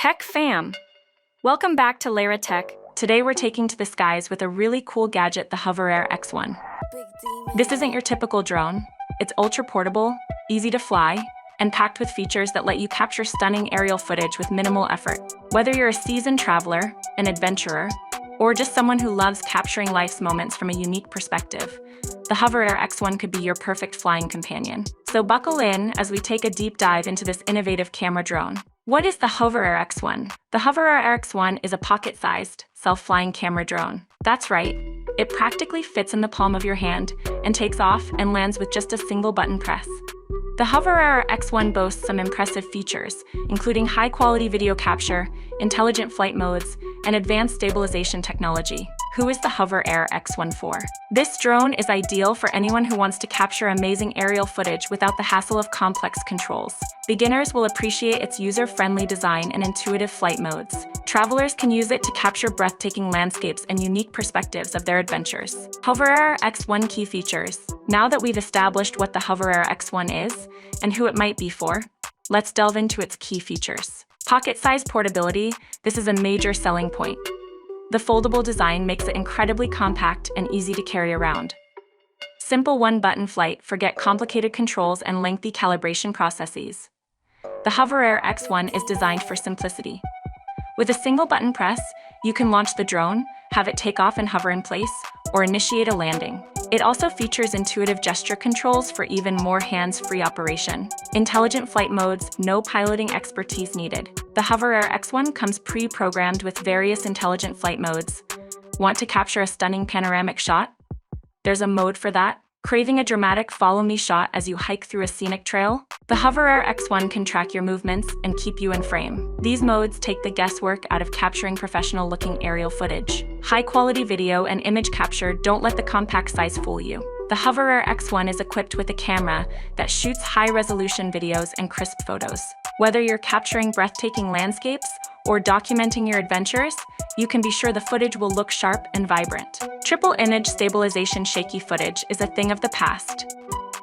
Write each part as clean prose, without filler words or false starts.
Tech fam! Welcome back to Lara Tech. Today we're taking to the skies with a really cool gadget, the HoverAir X1. This isn't your typical drone. It's ultra-portable, easy to fly, and packed with features that let you capture stunning aerial footage with minimal effort. Whether you're a seasoned traveler, an adventurer, or just someone who loves capturing life's moments from a unique perspective, the HoverAir X1 could be your perfect flying companion. So buckle in as we take a deep dive into this innovative camera drone. What is the HoverAir X1? The HoverAir X1 is a pocket-sized, self-flying camera drone. That's right, it practically fits in the palm of your hand and takes off and lands with just a single button press. The HoverAir X1 boasts some impressive features, including high-quality video capture, intelligent flight modes, and advanced stabilization technology. Who is the HoverAir X1 for? This drone is ideal for anyone who wants to capture amazing aerial footage without the hassle of complex controls. Beginners will appreciate its user-friendly design and intuitive flight modes. Travelers can use it to capture breathtaking landscapes and unique perspectives of their adventures. HoverAir X1 key features. Now that we've established what the HoverAir X1 is and who it might be for, let's delve into its key features. Pocket-sized portability. This is a major selling point. The foldable design makes it incredibly compact and easy to carry around. Simple one-button flight. Forget complicated controls and lengthy calibration processes. The HoverAir X1 is designed for simplicity. With a single button press, you can launch the drone, have it take off and hover in place, or initiate a landing. It also features intuitive gesture controls for even more hands-free operation. Intelligent flight modes, no piloting expertise needed. The HoverAir X1 comes pre-programmed with various intelligent flight modes. Want to capture a stunning panoramic shot? There's a mode for that. Craving a dramatic follow-me shot as you hike through a scenic trail? The HoverAir X1 can track your movements and keep you in frame. These modes take the guesswork out of capturing professional-looking aerial footage. High-quality video and image capture. Don't let the compact size fool you. The HoverAir X1 is equipped with a camera that shoots high-resolution videos and crisp photos. Whether you're capturing breathtaking landscapes or documenting your adventures, you can be sure the footage will look sharp and vibrant. Triple image stabilization. Shaky footage is a thing of the past.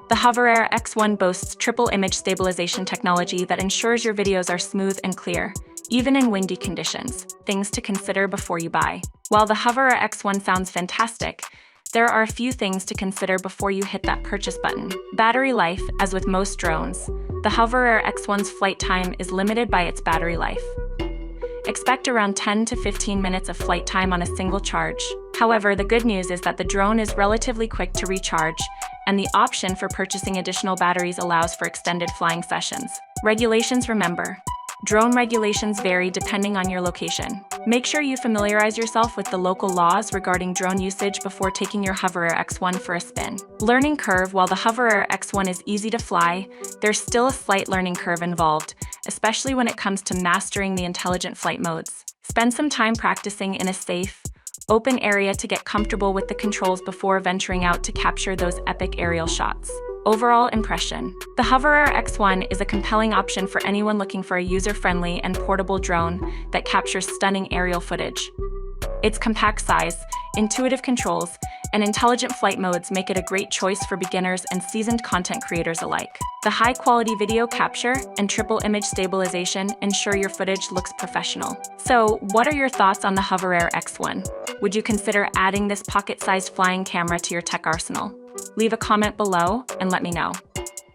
The HoverAir X1 boasts triple image stabilization technology that ensures your videos are smooth and clear, even in windy conditions. Things to consider before you buy. While the HoverAir X1 sounds fantastic, there are a few things to consider before you hit that purchase button. Battery life. As with most drones, the HoverAir X1's flight time is limited by its battery life. Expect around 10 to 15 minutes of flight time on a single charge. However, the good news is that the drone is relatively quick to recharge, and the option for purchasing additional batteries allows for extended flying sessions. Regulations. Remember, drone regulations vary depending on your location. Make sure you familiarize yourself with the local laws regarding drone usage before taking your HoverAir X1 for a spin. Learning curve. While the HoverAir X1 is easy to fly, there's still a slight learning curve involved, especially when it comes to mastering the intelligent flight modes. Spend some time practicing in a safe, open area to get comfortable with the controls before venturing out to capture those epic aerial shots. Overall impression. The HoverAir X1 is a compelling option for anyone looking for a user-friendly and portable drone that captures stunning aerial footage. Its compact size, intuitive controls, and intelligent flight modes make it a great choice for beginners and seasoned content creators alike. The high-quality video capture and triple image stabilization ensure your footage looks professional. So, what are your thoughts on the HoverAir X1? Would you consider adding this pocket-sized flying camera to your tech arsenal? Leave a comment below and let me know.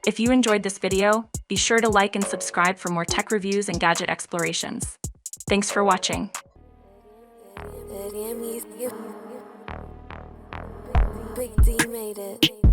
If you enjoyed this video, be sure to like and subscribe for more tech reviews and gadget explorations. Thanks for watching. Big D made it.